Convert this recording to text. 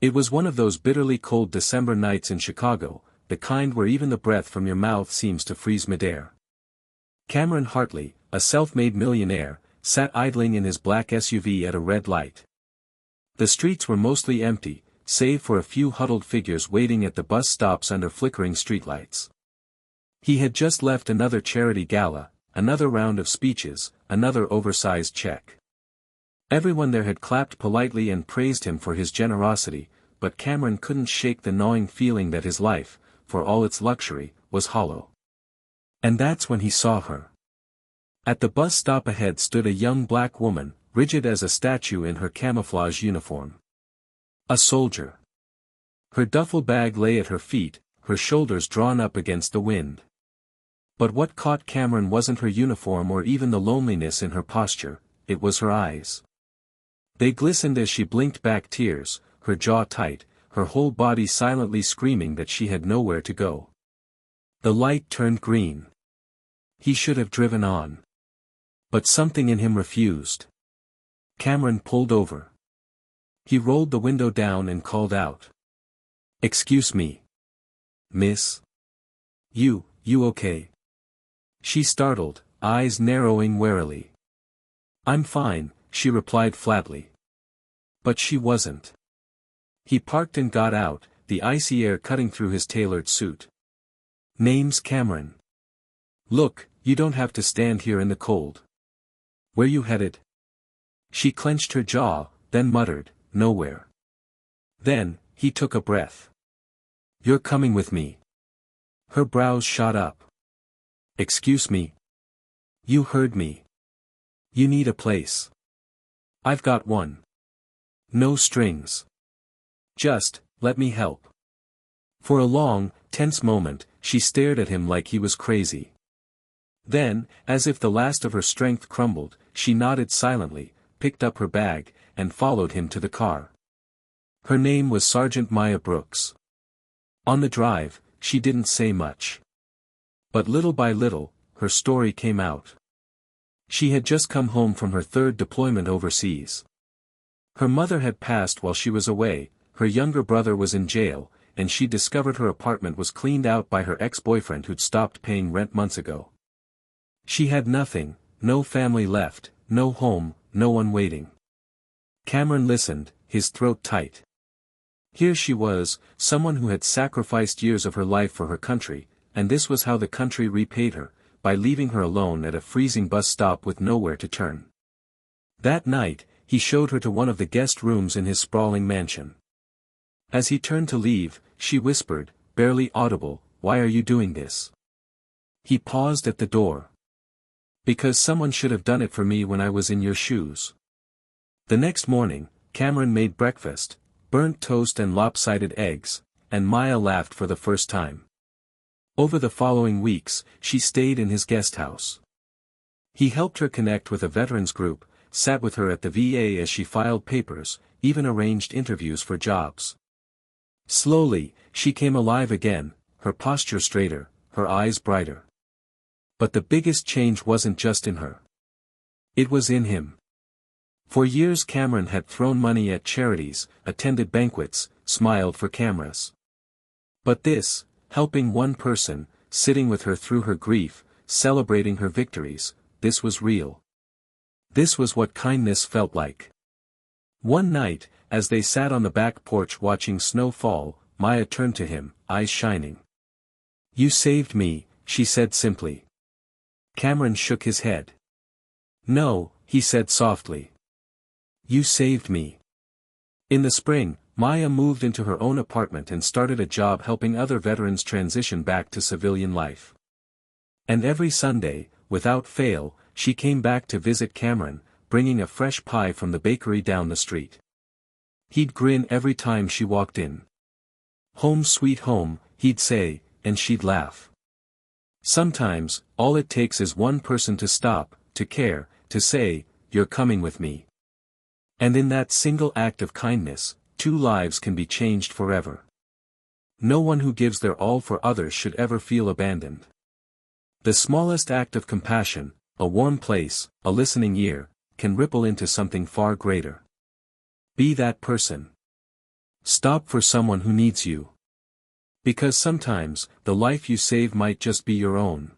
It was one of those bitterly cold December nights in Chicago, the kind where even the breath from your mouth seems to freeze midair. Cameron Hartley, a self-made millionaire, sat idling in his black SUV at a red light. The streets were mostly empty, save for a few huddled figures waiting at the bus stops under flickering streetlights. He had just left another charity gala, another round of speeches, another oversized check. Everyone there had clapped politely and praised him for his generosity, but Cameron couldn't shake the gnawing feeling that his life, for all its luxury, was hollow. And that's when he saw her. At the bus stop ahead stood a young black woman, rigid as a statue in her camouflage uniform. A soldier. Her duffel bag lay at her feet, her shoulders drawn up against the wind. But what caught Cameron wasn't her uniform or even the loneliness in her posture, it was her eyes. They glistened as she blinked back tears, her jaw tight, her whole body silently screaming that she had nowhere to go. The light turned green. He should have driven on. But something in him refused. Cameron pulled over. He rolled the window down and called out. "Excuse me. Miss? You okay?" She startled, eyes narrowing warily. "I'm fine," she replied flatly. But she wasn't. He parked and got out, the icy air cutting through his tailored suit. "Name's Cameron. Look, you don't have to stand here in the cold. Where you headed?" She clenched her jaw, then muttered, "Nowhere." Then, he took a breath. "You're coming with me." Her brows shot up. "Excuse me?" "You heard me. You need a place." "I've got one. No strings. Just, let me help." For a long, tense moment, she stared at him like he was crazy. Then, as if the last of her strength crumbled, she nodded silently, picked up her bag, and followed him to the car. Her name was Sergeant Maya Brooks. On the drive, she didn't say much. But little by little, her story came out. She had just come home from her third deployment overseas. Her mother had passed while she was away, her younger brother was in jail, and she discovered her apartment was cleaned out by her ex-boyfriend who'd stopped paying rent months ago. She had nothing, no family left, no home, no one waiting. Cameron listened, his throat tight. Here she was, someone who had sacrificed years of her life for her country, and this was how the country repaid her, by leaving her alone at a freezing bus stop with nowhere to turn. That night, he showed her to one of the guest rooms in his sprawling mansion. As he turned to leave, she whispered, barely audible, "Why are you doing this?" He paused at the door. "Because someone should have done it for me when I was in your shoes." The next morning, Cameron made breakfast, burnt toast and lopsided eggs, and Maya laughed for the first time. Over the following weeks, she stayed in his guest house. He helped her connect with a veterans group, sat with her at the VA as she filed papers, even arranged interviews for jobs. Slowly, she came alive again, her posture straighter, her eyes brighter. But the biggest change wasn't just in her. It was in him. For years Cameron had thrown money at charities, attended banquets, smiled for cameras. But this, helping one person, sitting with her through her grief, celebrating her victories, this was real. This was what kindness felt like. One night, as they sat on the back porch watching snow fall, Maya turned to him, eyes shining. "You saved me," she said simply. Cameron shook his head. "No," he said softly. "You saved me." In the spring, Maya moved into her own apartment and started a job helping other veterans transition back to civilian life. And every Sunday, without fail, she came back to visit Cameron, bringing a fresh pie from the bakery down the street. He'd grin every time she walked in. "Home sweet home," he'd say, and she'd laugh. Sometimes, all it takes is one person to stop, to care, to say, "You're coming with me." And in that single act of kindness, 2 lives can be changed forever. No one who gives their all for others should ever feel abandoned. The smallest act of compassion, a warm place, a listening ear, can ripple into something far greater. Be that person. Stop for someone who needs you. Because sometimes, the life you save might just be your own.